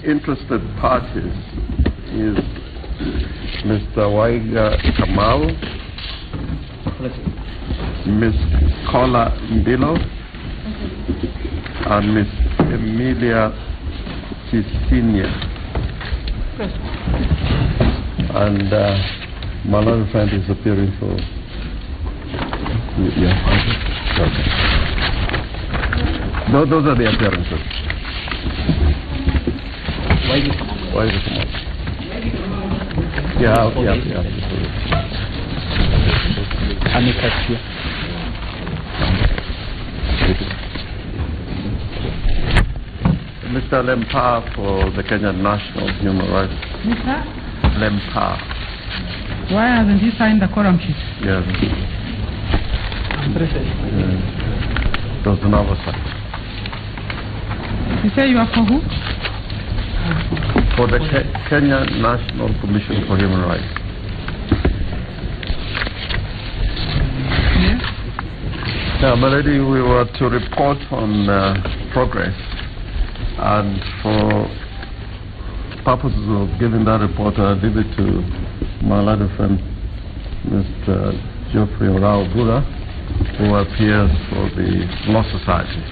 interested parties is Mr. Waiga Kamal, Ms. Kola Mbilo, and Ms. Emilia Cicinia. And Malala Friend is appearing for. Yeah. Okay. Those are the appearances. Why is it come up? Yeah. Mr. Lempa for the Kenyan National Human Rights. Mr. Lempa. Why hasn't he signed the quorum sheet? Yes. There's an oversight. You say you are for who? For the Kenya National Commission for Human Rights. Yes. Yeah, my lady, we were to report on progress, and for purposes of giving that report, I give it to my lady friend, Mr. Geoffrey Orao Bura, who appears for the Law Society.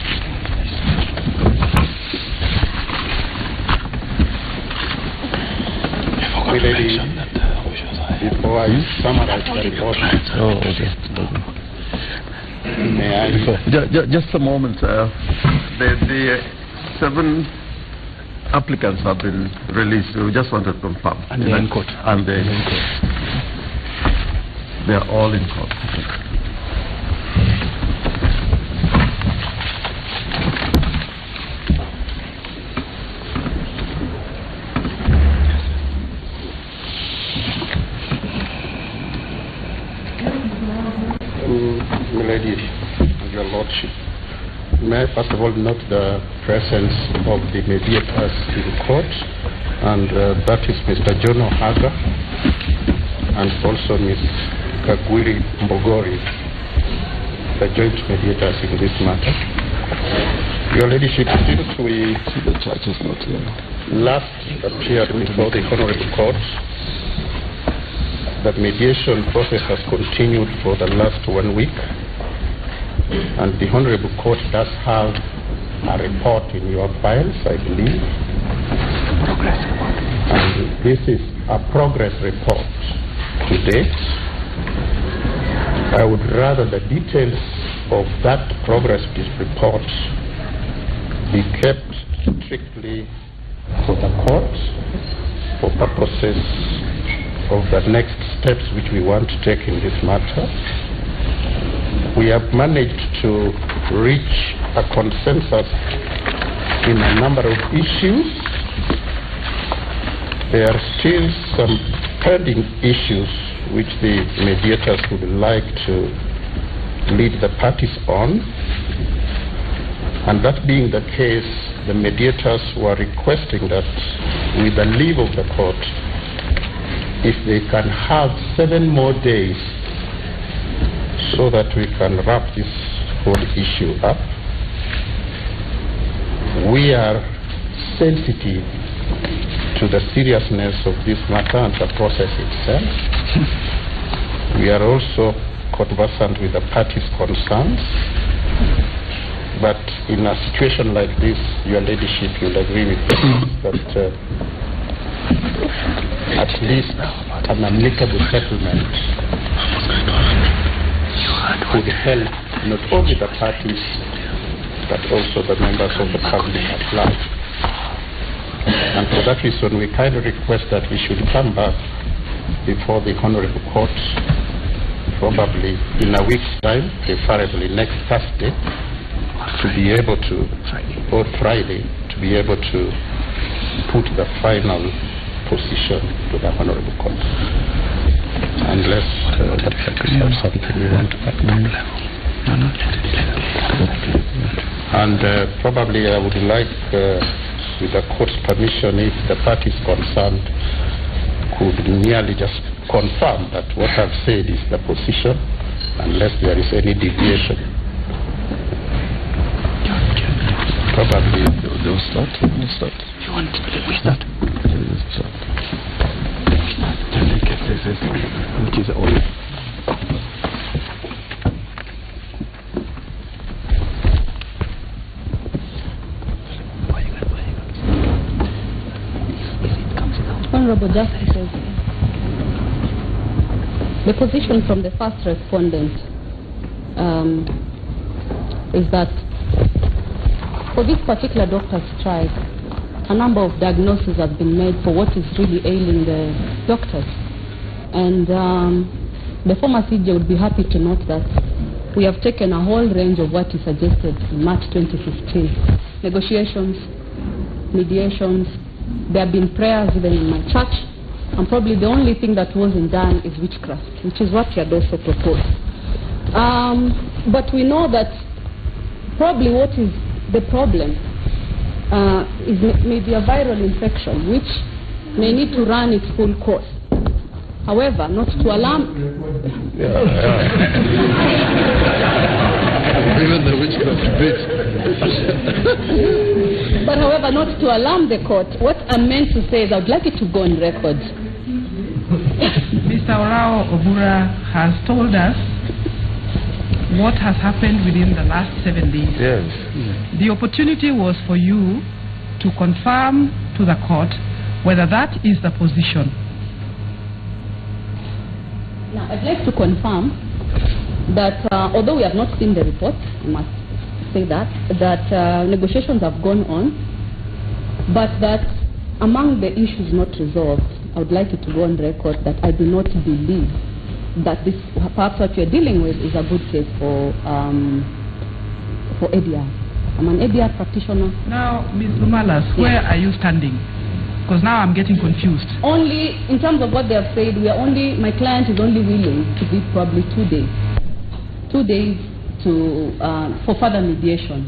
Lady, before I summarize the report, may I? Just a moment. The 7 applicants have been released. We just wanted to confirm. And they're in court. And they are all in court. Your Lordship, may I first of all note the presence of the mediators in court, and that is Mr. John Ohaga and also Ms. Kagwiri Mbogori, the joint mediators in this matter. Your Ladyship, since we the judge is not here. Last appeared before the Honorable Court, the mediation process has continued for the last 1 week. And the Honorable Court does have a report in your files, I believe. Progress report. And this is a progress report to date. I would rather the details of that progress report be kept strictly for the court for purposes of the next steps which we want to take in this matter. We have managed to reach a consensus in a number of issues. There are still some pending issues which the mediators would like to lead the parties on. And that being the case, the mediators were requesting that, with the leave of the court, if they can have 7 more days so that we can wrap this whole issue up. We are sensitive to the seriousness of this matter and the process itself. We are also conversant with the parties' concerns. But in a situation like this, Your Ladyship, you'll agree with me that at least an amicable settlement could help not only the parties but also the members of the public at large. And for that reason, we kindly request that we should come back before the Honorable Court probably in a week's time, preferably next Thursday, to be able to, or Friday, to be able to put the final position to the Honorable Court. Unless we have something we want to add. And probably I would like, with the court's permission, if the parties concerned could merely just confirm that what I've said is the position, unless there is any deviation. Probably They'll start. We'll start. You want we start? Which is all. Honorable Justices, the position from the first respondent is that for this particular doctor's strike, a number of diagnoses have been made for what is really ailing the doctors. And the former CJ would be happy to note that we have taken a whole range of what is suggested in March 2015. Negotiations, mediations, there have been prayers even in my church, and probably the only thing that wasn't done is witchcraft, which is what he had also proposed. But we know that probably what is the problem is maybe a viral infection, which may need to run its full course. However, not to alarm... Even the witchcraft bit. But however, not to alarm the court, what I meant to say is I would like it to go on record. Mr. Orao Obura has told us what has happened within the last 7 days. Yes. The opportunity was for you to confirm to the court whether that is the position. Now, I'd like to confirm that although we have not seen the report, I must say that negotiations have gone on, but that among the issues not resolved, I would like it to go on record that I do not believe that this, perhaps what you're dealing with is a good case for ADR. I'm an ADR practitioner. Now, Ms. Lumalas, where are you standing? Because now I'm getting confused. Only, in terms of what they have said, my client is only willing to give probably 2 days. 2 days for further mediation.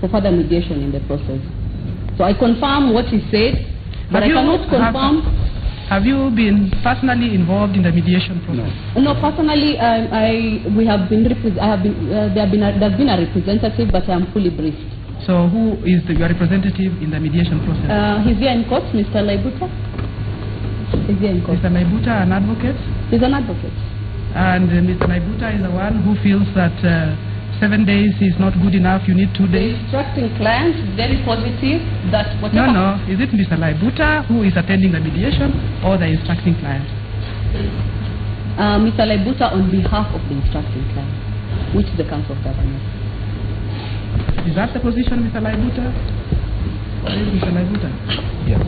In the process. So I confirm what he said, but I cannot confirm. Have you been personally involved in the mediation process? No, personally, there's been a representative, but I am fully briefed. So who is your representative in the mediation process? He's here in court, Mr. Laibuta. He's here in court. Mr. Laibuta, an advocate? He's an advocate. And Mr. Laibuta is the one who feels that 7 days is not good enough, you need 2 days? The instructing client is very positive that whatever... No. Is it Mr. Laibuta who is attending the mediation or the instructing client? Mr. Laibuta on behalf of the instructing client, which is the Council of Governors. Is that the position, Mr. Laibuta? Or is Mr. Laibuta? Yes.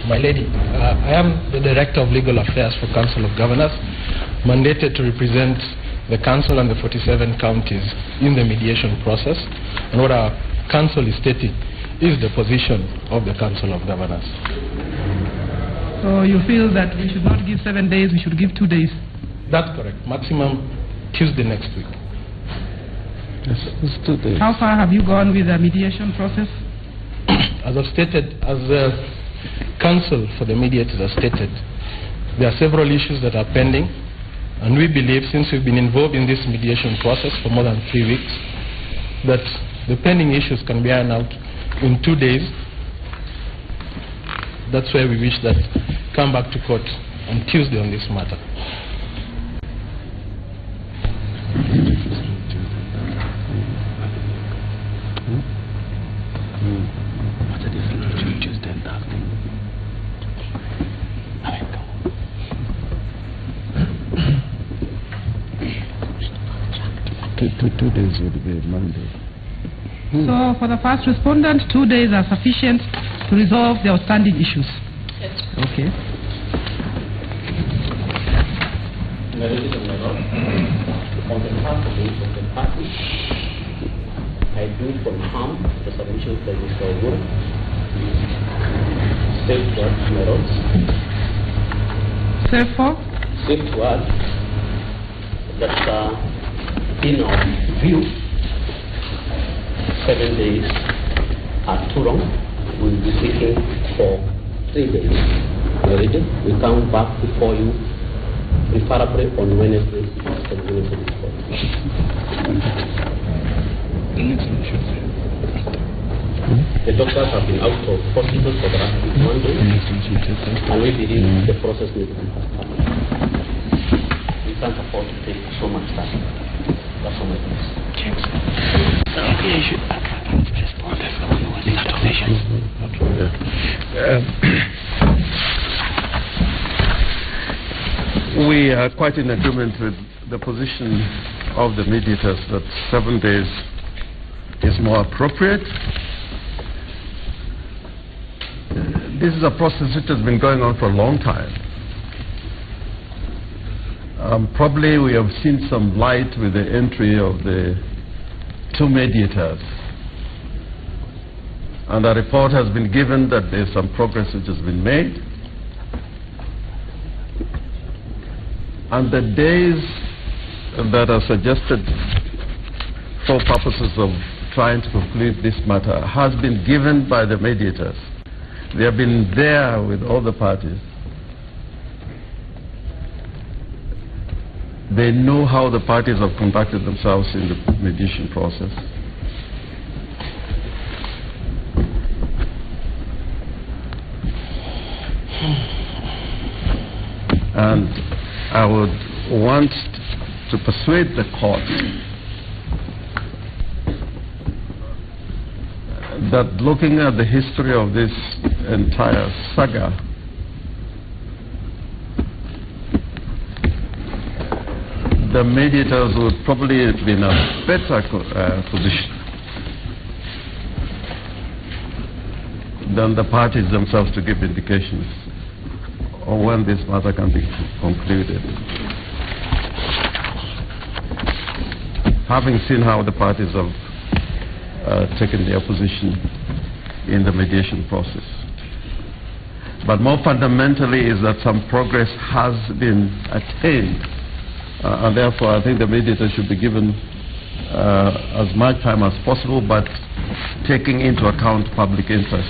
My lady, I am the Director of Legal Affairs for Council of Governors, mandated to represent the Council and the 47 counties in the mediation process. And what our Council is stating is the position of the Council of Governors. So you feel that we should not give 7 days, we should give 2 days? That's correct. Maximum Tuesday next week. Yes, it's 2 days. How far have you gone with the mediation process? As I've stated, as the Council for the Mediators has stated, there are several issues that are pending, and we believe, since we've been involved in this mediation process for more than 3 weeks, that the pending issues can be ironed out in 2 days. That's why we wish that come back to court on Tuesday on this matter. Two days would be Monday. So for the first respondent, 2 days are sufficient to resolve the outstanding issues? Yes. Okay. Ladies and gentlemen, on behalf of the party, I do confirm the submission by Mr. Obura. Safeguard methods. Safeguard that in our view, 7 days are too long. We will be seeking for 3 days. We come back before you, preferably on Wednesday, after the Wednesday report. The doctors have been out of hospital for the last 1 day, and we believe the process needs to be faster. We can't afford to take so much time. That's all my place. We are quite in agreement with the position of the mediators that 7 days is more appropriate. This is a process which has been going on for a long time. Probably we have seen some light with the entry of the 2 mediators. And a report has been given that there is some progress which has been made. And the days that are suggested for purposes of trying to conclude this matter has been given by the mediators. They have been there with all the parties. They know how the parties have conducted themselves in the mediation process. And I would want to persuade the court that looking at the history of this entire saga, the mediators would probably be in a better position than the parties themselves to give indications on when this matter can be concluded. Having seen how the parties have taken their position in the mediation process. But more fundamentally is that some progress has been attained, and therefore I think the mediators should be given as much time as possible, but taking into account public interest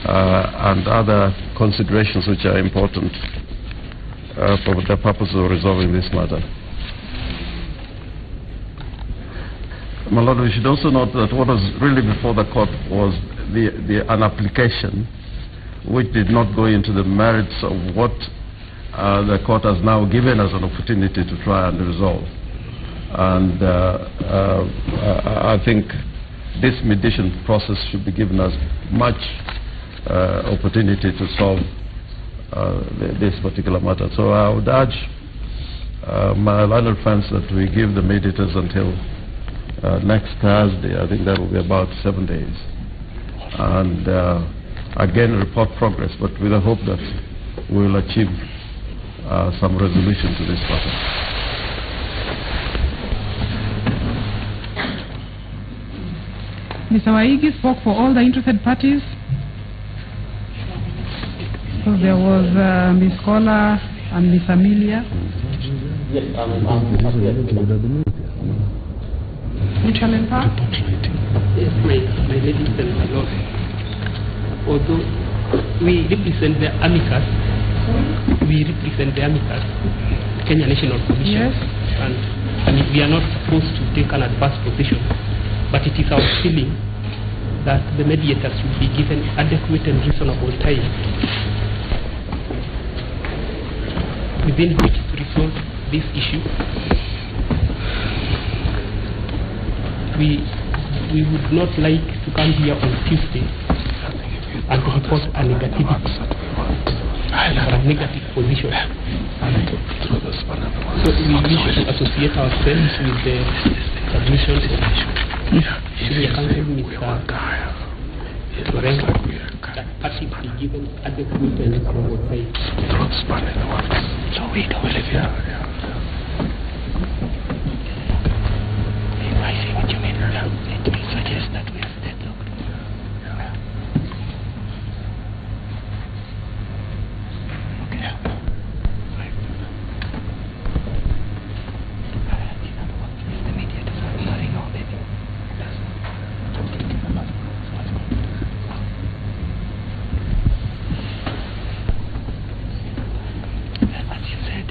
and other considerations which are important for the purpose of resolving this matter. My Lord, we should also note that what was really before the court was an application which did not go into the merits of what the court has now given us an opportunity to try and resolve. And I think this mediation process should be given us much opportunity to solve this particular matter. So I would urge my line of defense that we give the mediators until next Thursday. I think that will be about 7 days. And again, report progress, but with the hope that we will achieve some resolution to this matter. Mr. Waigi spoke for all the interested parties. So there was Ms. Kola and Ms. Amelia. Yes, Mutual impact? Yes, my ladies and my lords. Although we represent the amicus, Kenya National Commission, yes. and we are not supposed to take an adverse position, but it is our feeling that the mediators should be given adequate and reasonable time within which to resolve this issue. We would not like to come here on Tuesday and to report a negative position. So we wish to associate ourselves with the submission of Senior Counsel Mr. Lorenzo, that party be given adequate and reasonable time. So we don't believe you. I see what you mean. It will suggest that we are deadlocked. Okay. The mediators are hearing all this. As you said,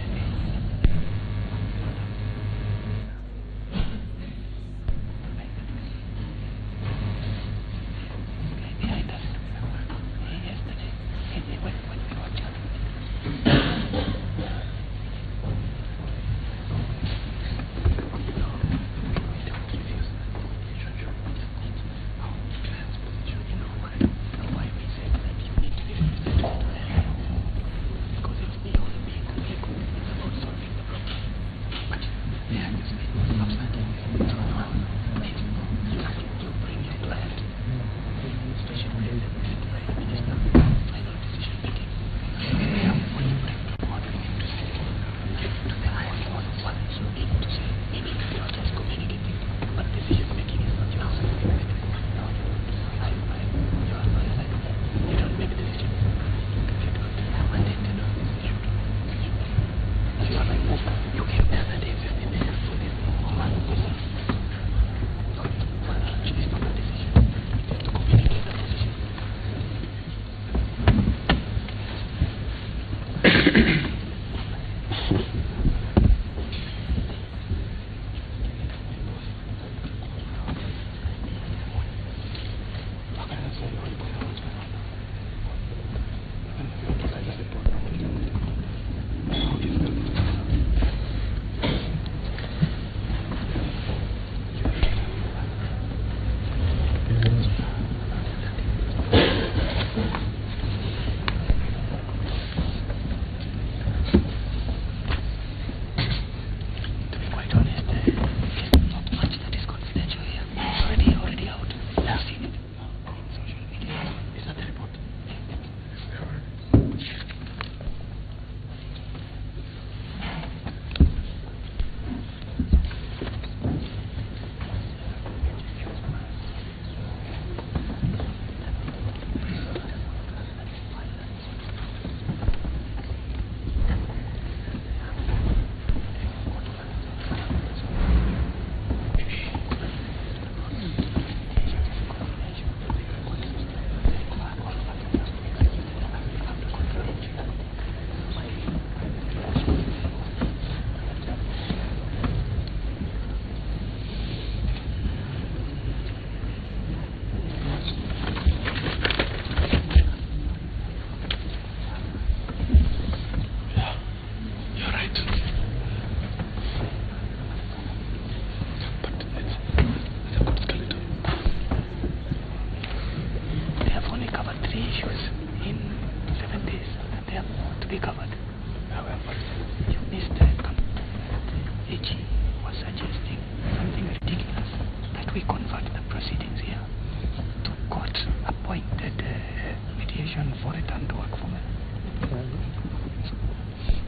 application for return to work for me.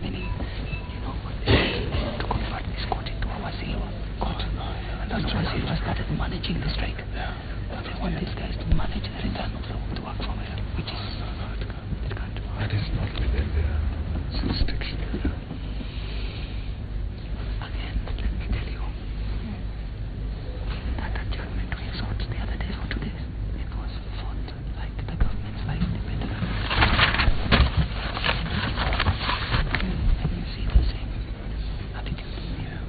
Meaning, to convert this court into a Wasila court. And as Wasila started managing the strike, they want these guys to manage the return to work for me, which is... it can't. That is not within their jurisdiction. Again, let me tell you, that adjournment we sought the other day for 2 days, it was fought like the government's life depended on it. And you see the same attitude here.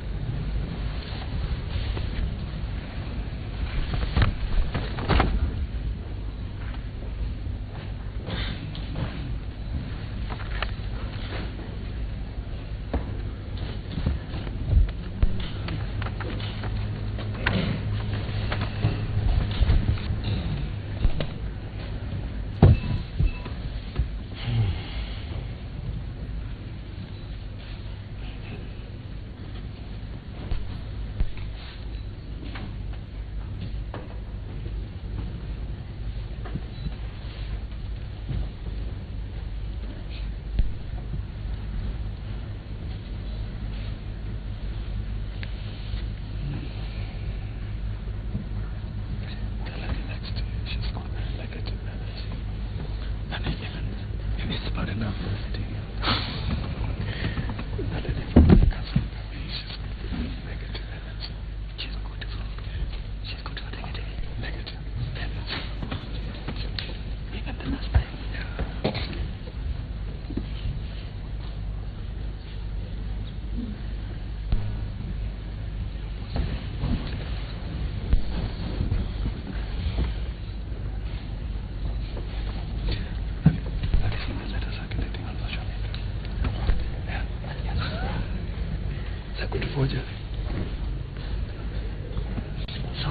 So,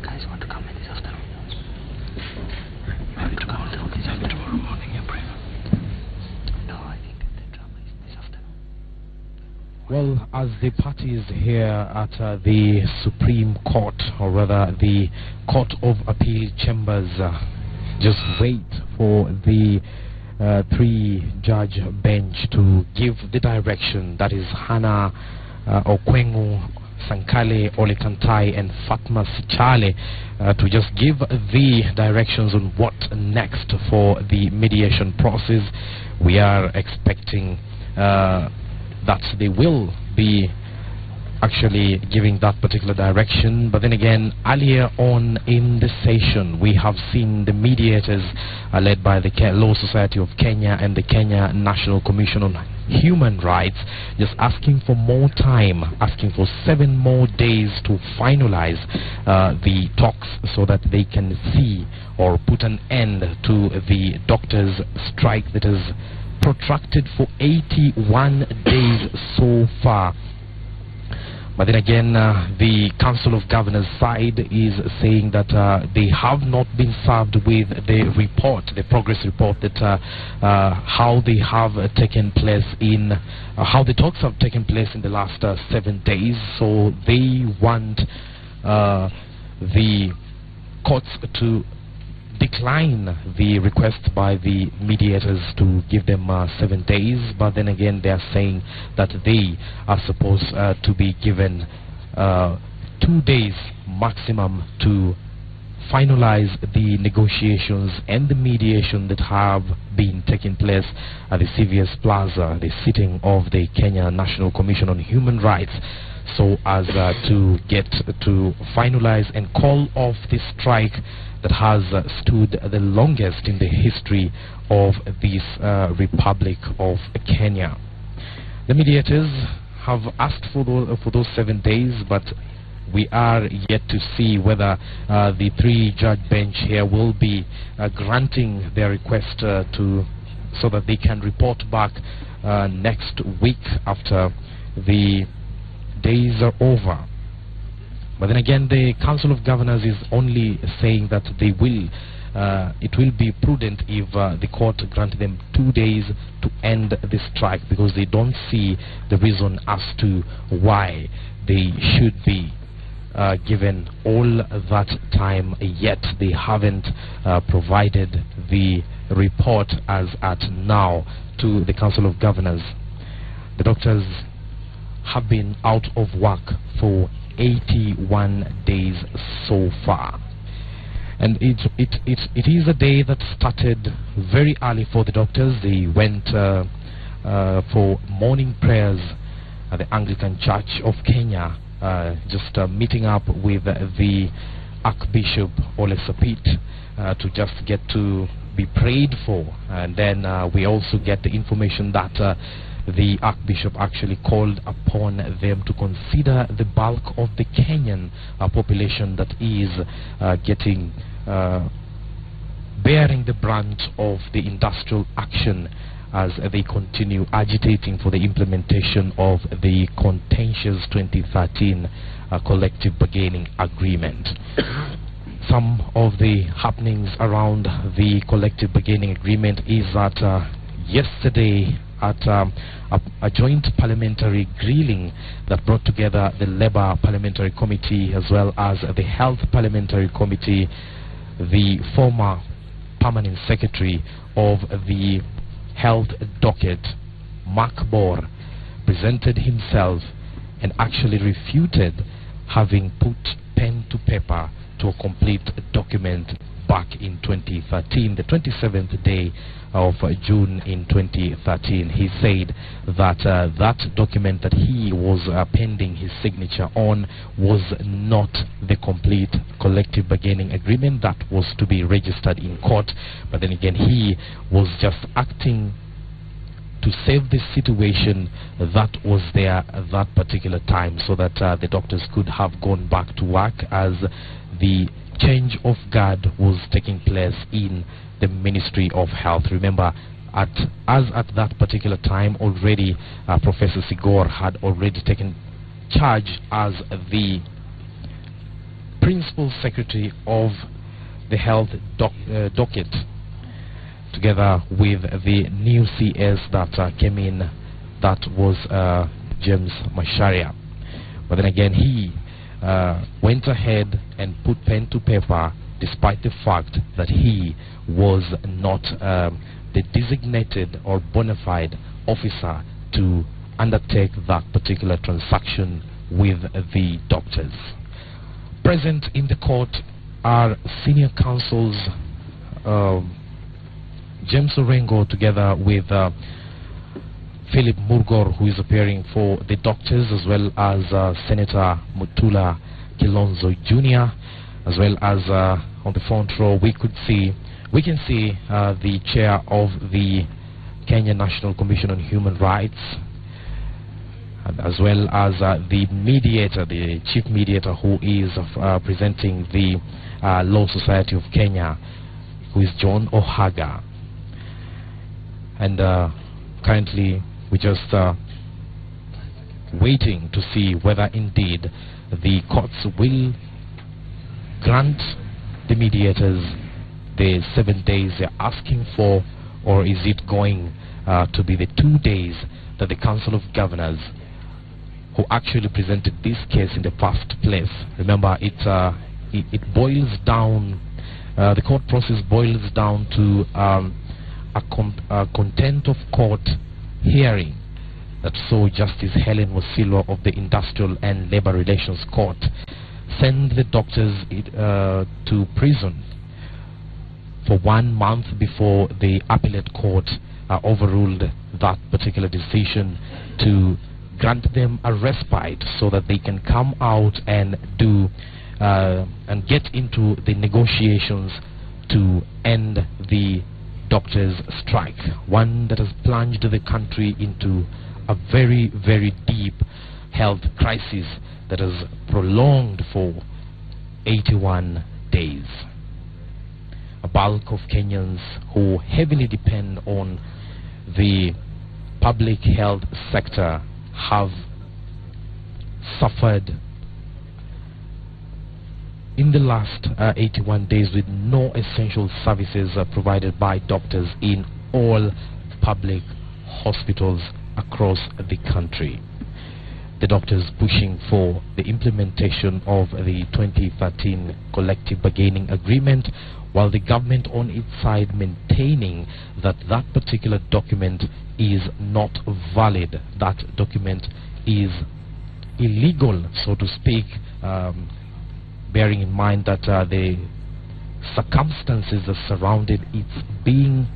guys want to come in this afternoon? Maybe to come through this afternoon. Tomorrow morning, you're brave. No, I think the drama is this afternoon. Well, as the parties here at the Supreme Court, or rather the Court of Appeal Chambers, just wait for the three-judge bench to give the direction, that is Hannah Okwengu, Sankale Olekantai and Fatma Sichale, to just give the directions on what next for the mediation process. We are expecting that they will be actually giving that particular direction. But then again, earlier on in the session, we have seen the mediators led by the Law Society of Kenya and the Kenya National Commission on Human Rights just asking for more time, asking for 7 more days to finalize the talks so that they can see or put an end to the doctors' strike that is protracted for 81 days so far. But then again, the Council of Governors side is saying that they have not been served with the report, the progress report, that how they have taken place in, how the talks have taken place in the last 7 days. So they want the courts to decline the request by the mediators to give them 7 days, but then again they are saying that they are supposed to be given 2 days maximum to finalize the negotiations and the mediation that have been taking place at the CVS Plaza, the sitting of the Kenya National Commission on Human Rights, so as to get to finalize and call off this strike that has stood the longest in the history of this Republic of Kenya. The mediators have asked for those 7 days, but we are yet to see whether the 3-judge bench here will be granting their request so that they can report back next week after the days are over. But then again, the Council of Governors is only saying that they will, it will be prudent if the court grant them 2 days to end the strike, because they don't see the reason as to why they should be given all that time, yet they haven't provided the report as at now to the Council of Governors. The doctors have been out of work for 81 days so far. And it is a day that started very early for the doctors. They went for morning prayers at the Anglican Church of Kenya, just meeting up with the Archbishop Ole Sapit to just get to be prayed for. And then we also get the information that the Archbishop actually called upon them to consider the bulk of the Kenyan population that is bearing the brunt of the industrial action as they continue agitating for the implementation of the contentious 2013 collective bargaining agreement. Some of the happenings around the collective bargaining agreement is that yesterday at a joint parliamentary grilling that brought together the Labour Parliamentary Committee as well as the Health Parliamentary Committee, the former permanent secretary of the Health Docket, Mark Bohr, presented himself and actually refuted having put pen to paper to a complete document back in 2013, the 27th day of June in 2013. He said that that document that he was pending his signature on was not the complete collective bargaining agreement that was to be registered in court. But then again, he was just acting to save the situation that was there at that particular time, so that the doctors could have gone back to work as the change of guard was taking place in the Ministry of Health. Remember, at that particular time already, Professor Sigor had already taken charge as the Principal Secretary of the Health Docket, together with the new CS that came in, that was James Macharia. But then again, he went ahead and put pen to paper despite the fact that he was not the designated or bona fide officer to undertake that particular transaction with the doctors. Present in the court are senior counsels James Orengo together with Philip Murgor, who is appearing for the doctors, as well as Senator Mutula Kilonzo Jr., as well as on the front row we can see the chair of the Kenya National Commission on Human Rights, and as well as the mediator, the chief mediator, who is presenting the Law Society of Kenya, who is John Ohaga. And currently we're just waiting to see whether indeed the courts will grant the mediators the 7 days they're asking for, or is it going to be the 2 days that the Council of Governors, who actually presented this case in the first place, remember it boils down, the court process boils down to a contempt of court hearing that saw Justice Helen Wasilo of the Industrial and Labor Relations Court send the doctors to prison for 1 month before the appellate court overruled that particular decision to grant them a respite so that they can come out and do and get into the negotiations to end the doctors' strike, one that has plunged the country into a very, very deep health crisis that has prolonged for 81 days. A bulk of Kenyans who heavily depend on the public health sector have suffered in the last 81 days with no essential services provided by doctors in all public hospitals across the country. the doctors pushing for the implementation of the 2013 collective bargaining agreement, while the government on its side maintaining that that particular document is not valid. That document is illegal, so to speak, bearing in mind that the circumstances that surrounded its being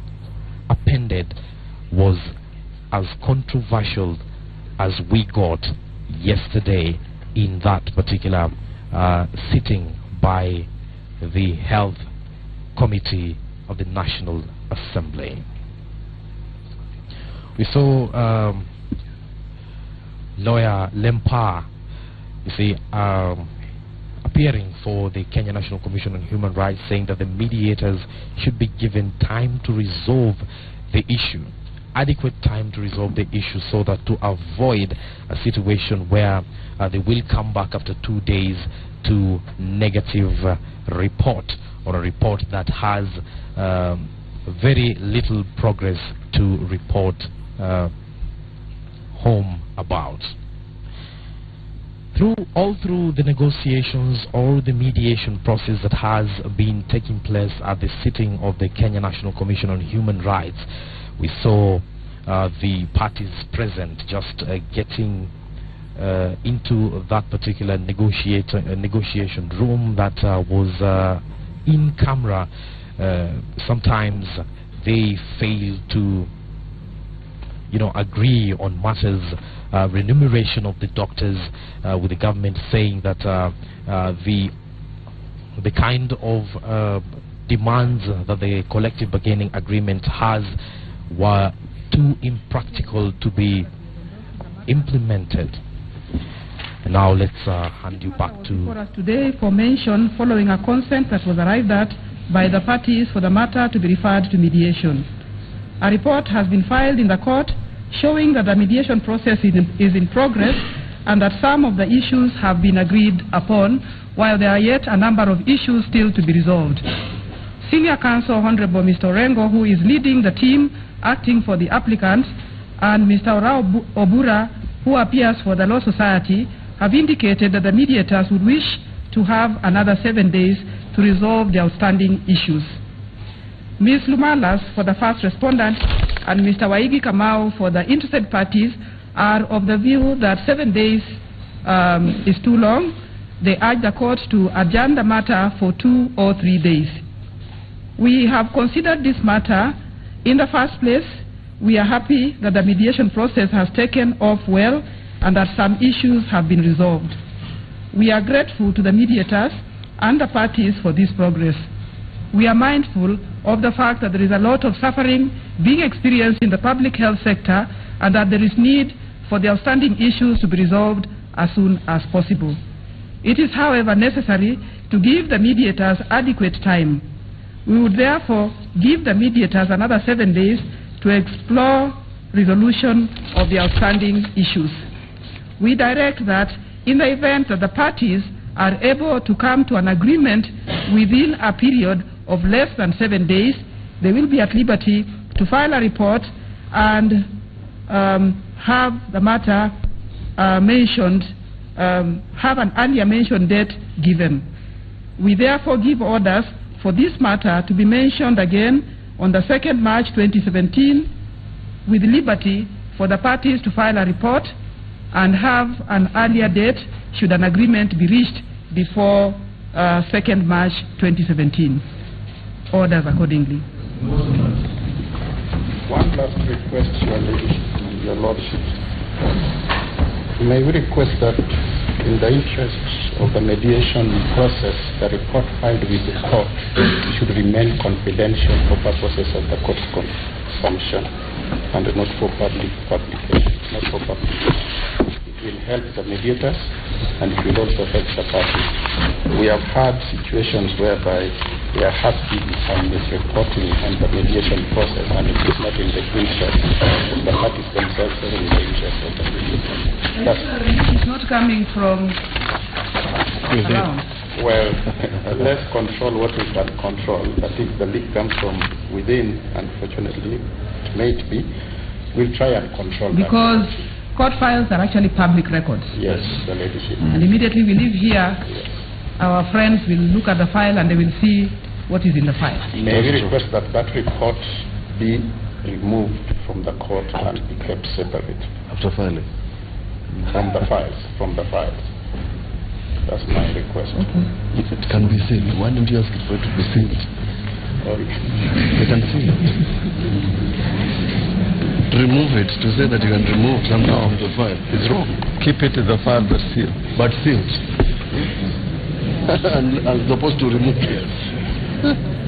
appended was as controversial as we got yesterday in that particular sitting by the Health Committee of the National Assembly. We saw lawyer Lempa, you see, appearing for the Kenya National Commission on Human Rights, saying that the mediators should be given time to resolve the issue, adequate time to resolve the issue, so that to avoid a situation where they will come back after 2 days to negative report, or a report that has very little progress to report home about. All through the negotiations or the mediation process that has been taking place at the sitting of the Kenya National Commission on Human Rights, we saw the parties present just getting into that particular negotiation room that was in camera. Sometimes they fail to agree on matters, remuneration of the doctors, with the government saying that the kind of demands that the collective bargaining agreement has were too impractical to be implemented. And now let's hand you back to... For us today for mention, following a consent that was arrived at by the parties for the matter to be referred to mediation. A report has been filed in the court showing that the mediation process is in progress and that some of the issues have been agreed upon, while there are yet a number of issues still to be resolved. Senior Counsel Honorable Mr. Orengo, who is leading the team acting for the applicants, and Mr. Ora Obura, who appears for the Law Society, have indicated that the mediators would wish to have another 7 days to resolve the outstanding issues. Ms. Lumalas, for the first respondent, and Mr. Waigi Kamau, for the interested parties, are of the view that 7 days is too long. They urge the court to adjourn the matter for 2 or 3 days. We have considered this matter. In the first place, we are happy that the mediation process has taken off well and that some issues have been resolved. We are grateful to the mediators and the parties for this progress. We are mindful of the fact that there is a lot of suffering being experienced in the public health sector and that there is need for the outstanding issues to be resolved as soon as possible. It is, however, necessary to give the mediators adequate time. We would therefore give the mediators another 7 days to explore resolution of the outstanding issues. We direct that in the event that the parties are able to come to an agreement within a period of less than 7 days, they will be at liberty to file a report and have the matter mentioned, have an earlier mentioned date given. We therefore give orders for this matter to be mentioned again on the 2nd March 2017, with liberty for the parties to file a report and have an earlier date should an agreement be reached before 2nd March 2017. Orders accordingly. One last request, Your Lordship. May we request that in the interests of the mediation process, the report filed with the court should remain confidential for purposes of the court's function and not for public publication, not for publication. It will help the mediators and it will also help the parties. We have had situations whereby we are happy on this reporting and the mediation process, and it is not in the interest of the parties themselves or in the interest of the mediators. It's not coming from around. Well, let's control what we can control, but if the leak comes from within, unfortunately, it may be, we'll try and control because that. court files are actually public records. Yes, the ladyship. And immediately we leave here, our friends will look at the file and they will see what is in the file. May we request that that report be removed from the court and be kept separate? After filing? From the files. That's my request. Okay. If it can be sealed, why don't you ask for it to be sealed? You can seal it. Remove it, to say that you can remove something from the file is wrong. Keep it in the file but sealed. But sealed. and supposed to remove it.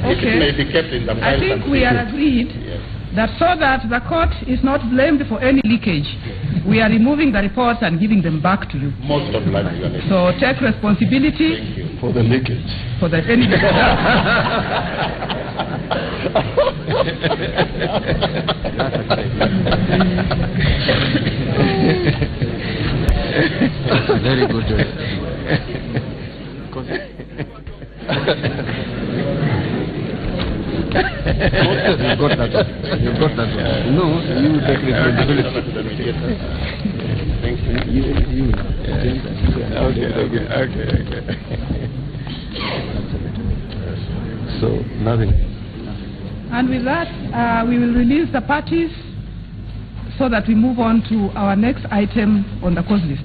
Okay. It may be kept in the file. I think we are agreed that so that the court is not blamed for any leakage, we are removing the reports and giving them back to you. Most of life. So take responsibility for the leakage. For the any. Very good. You've got that. No, you take responsibility. Thank you. Okay. So, nothing. And with that, we will release the parties so that we move on to our next item on the cause list.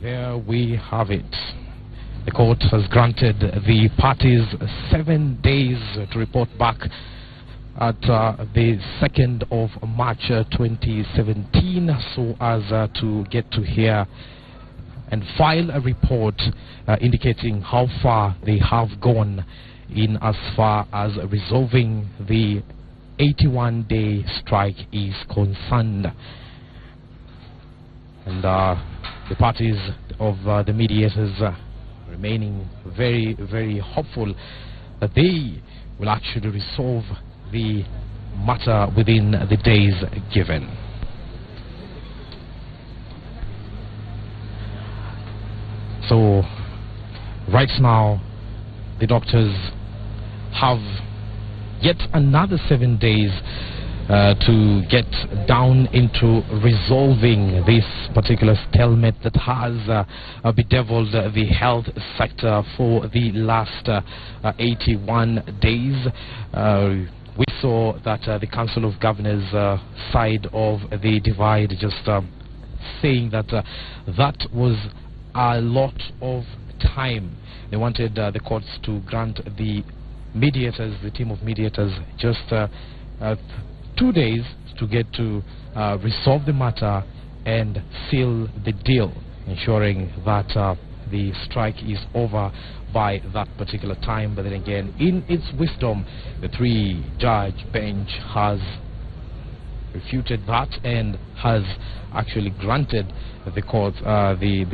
There we have it. The court has granted the parties 7 days to report back at the 2nd of March 2017 so as to get to hear and file a report indicating how far they have gone in as far as resolving the 81-day strike is concerned. And the parties of the mediators remaining very, very hopeful that they will actually resolve the matter within the days given. So, right now, the doctors have yet another 7 days to get down into resolving this particular stalemate that has bedeviled the health sector for the last 81 days. We saw that the Council of Governors side of the divide just saying that that was a lot of time. They wanted the courts to grant the mediators, the team of mediators, just 2 days to get to resolve the matter and seal the deal, ensuring that the strike is over by that particular time. But then again, in its wisdom, the 3-judge bench has refuted that and has actually granted the court the